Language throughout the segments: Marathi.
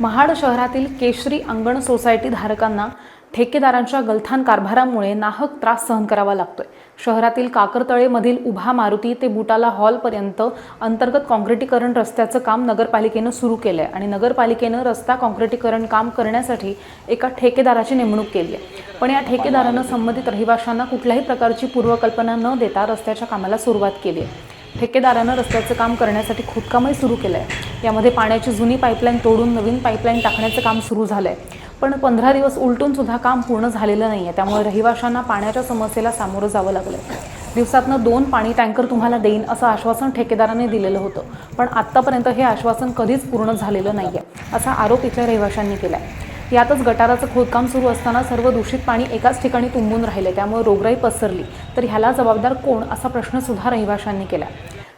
महाड शहरातील केशरी अंगण सोसायटी धारकांना ठेकेदारांच्या गलथान कारभारामुळे नाहक त्रास सहन करावा लागतोय। शहरातील काकरतळेमधील उभा मारुती ते बुटाला हॉलपर्यंत अंतर्गत काँक्रिटीकरण रस्त्याचं काम नगरपालिकेनं सुरू केलंय आणि नगरपालिकेनं रस्ता काँक्रिटीकरण काम करण्यासाठी एका ठेकेदाराची नेमणूक केली आहे। पण या ठेकेदारानं संबंधित रहिवाशांना कुठल्याही प्रकारची पूर्वकल्पना न देता रस्त्याच्या कामाला सुरुवात केली आहे। ठेकेदारानं रस्त्याचं काम करण्यासाठी खोदकामही सुरू केलं आहे। यामध्ये पाण्याची जुनी पाईपलाईन तोडून नवीन पाईपलाईन टाकण्याचं काम सुरू झालं आहे। पण 15 दिवस उलटून सुद्धा काम पूर्ण झालेलं नाही आहे। त्यामुळे रहिवाशांना पाण्याच्या समस्येला सामोरं जावं लागलं आहे। दिवसातनं 2 पाणी टँकर तुम्हाला देईन असं आश्वासन ठेकेदाराने दिलेलं होतं, पण आत्तापर्यंत हे आश्वासन कधीच पूर्ण झालेलं नाही आहे असा आरोप इथल्या रहिवाशांनी केला आहे। यातच गटाराचं खोदकाम सुरू असताना सर्व दूषित पाणी एकाच ठिकाणी तुंबून राहिले, त्यामुळे रोगराई पसरली तर ह्याला जबाबदार कोण असा प्रश्न सुद्धा रहिवाशांनी केला।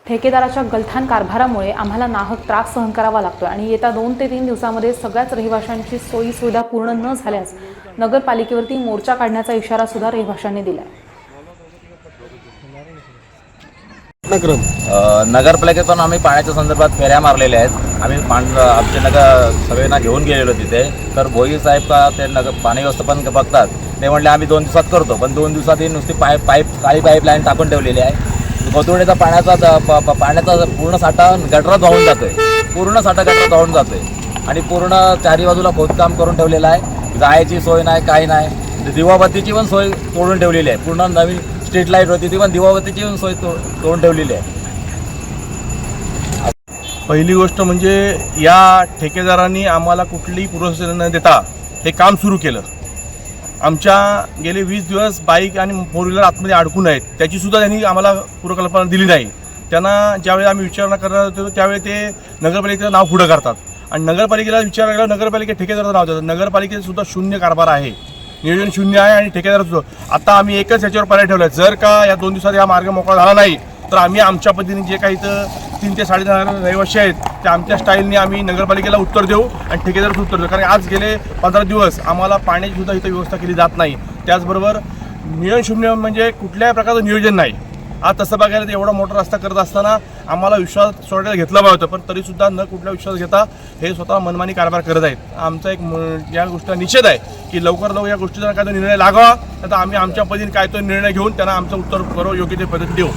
ठेकेदाराच्या गलथान कारभारामुळे आम्हाला नाहक त्रास सहन करावा लागतोय आणि येत्या 2 ते 3 दिवसांमध्ये सगळ्याच रहिवाशांची सोयी सुविधा पूर्ण न झाल्यास नगरपालिकेवरती मोर्चा काढण्याचा इशारा सुद्धा रहिवाशांनी दिलाय। नगरपालिकेतून आम्ही पाण्याच्या संदर्भात फेऱ्या मारलेल्या आहेत। आम्ही आमचे नगर सगळ्यांना घेऊन गेलेलो तिथे, तर भोई साहेब का ते पाणी व्यवस्थापन बघतात, ते म्हणले आम्ही 2 दिवसात करतो, पण 2 दिवसात ही नुसती काळी पाईपलाईन टाकून ठेवलेली आहे। गोतवडीचा पाण्याचा पूर्ण साठा गटारात वाहून जातोय, पूर्ण साठा गटारात वाहून जातोय आणि पूर्ण चारी बाजूला खोदकाम करून ठेवलेलं आहे। जायची सोय नाही, काही नाही। दिवाबत्तीची पण सोय तोडून ठेवलेली आहे। पूर्ण नवीन स्ट्रीट लाईट होती ती पण दिवाबत्तीची पण सोय तोडून ठेवलेली आहे। पहिली गोष्ट म्हणजे या ठेकेदारांनी आम्हाला कुठलीही पूर्वसूचना न देता हे काम सुरू केलं। आमच्या गेले 20 दिवस बाईक आणि 4 व्हीलर आतमध्ये अडकून आहेत, त्याचीसुद्धा त्यांनी आम्हाला पूर्वकल्पना दिली नाही। त्यांना ज्यावेळी आम्ही विचारणा करणार होतो त्यावेळी ते नगरपालिकेचं नाव पुढं करतात आणि नगरपालिकेला विचारायला नगरपालिकेत ठेकेदाराचं नाव देतात। नगरपालिकेतसुद्धा शून्य कारभार आहे, नियोजन शून्य आहे आणि ठेकेदाराचं आता आम्ही एकच याच्यावर पर्याय ठेवला आहे, जर का या 2 दिवसात हा मार्ग मोकळा झाला नाही तर आम्ही आमच्या पद्धतीने जे काही इथं 3 ते 3.5 रहिवासी आहेत त्या आमच्या स्टाईलने आम्ही नगरपालिकेला उत्तर देऊ आणि ठेकेदाराचं उत्तर देऊ। कारण आज गेले 15 दिवस आम्हाला पाण्याची सुद्धा इथं व्यवस्था केली जात नाही। त्याचबरोबर नियोजन शून्य म्हणजे कुठल्याही प्रकारचं नियोजन नाही। आज तसं बघायला तर एवढा मोठा रस्ता करत असताना आम्हाला विश्वास सोडायला घेतला पाहिजे होतं, पण तरीसुद्धा न कुठला विश्वास घेता हे स्वतः मनमानी कारभार करत आहेत। आमचा एक या गोष्टीचा निषेध आहे की लवकर या गोष्टीचा काय तो निर्णय लागावा, तर आम्ही आमच्या पद्धतीने काय तो निर्णय घेऊन त्यांना आमचं उत्तर योग्य ते पद्धत देऊ।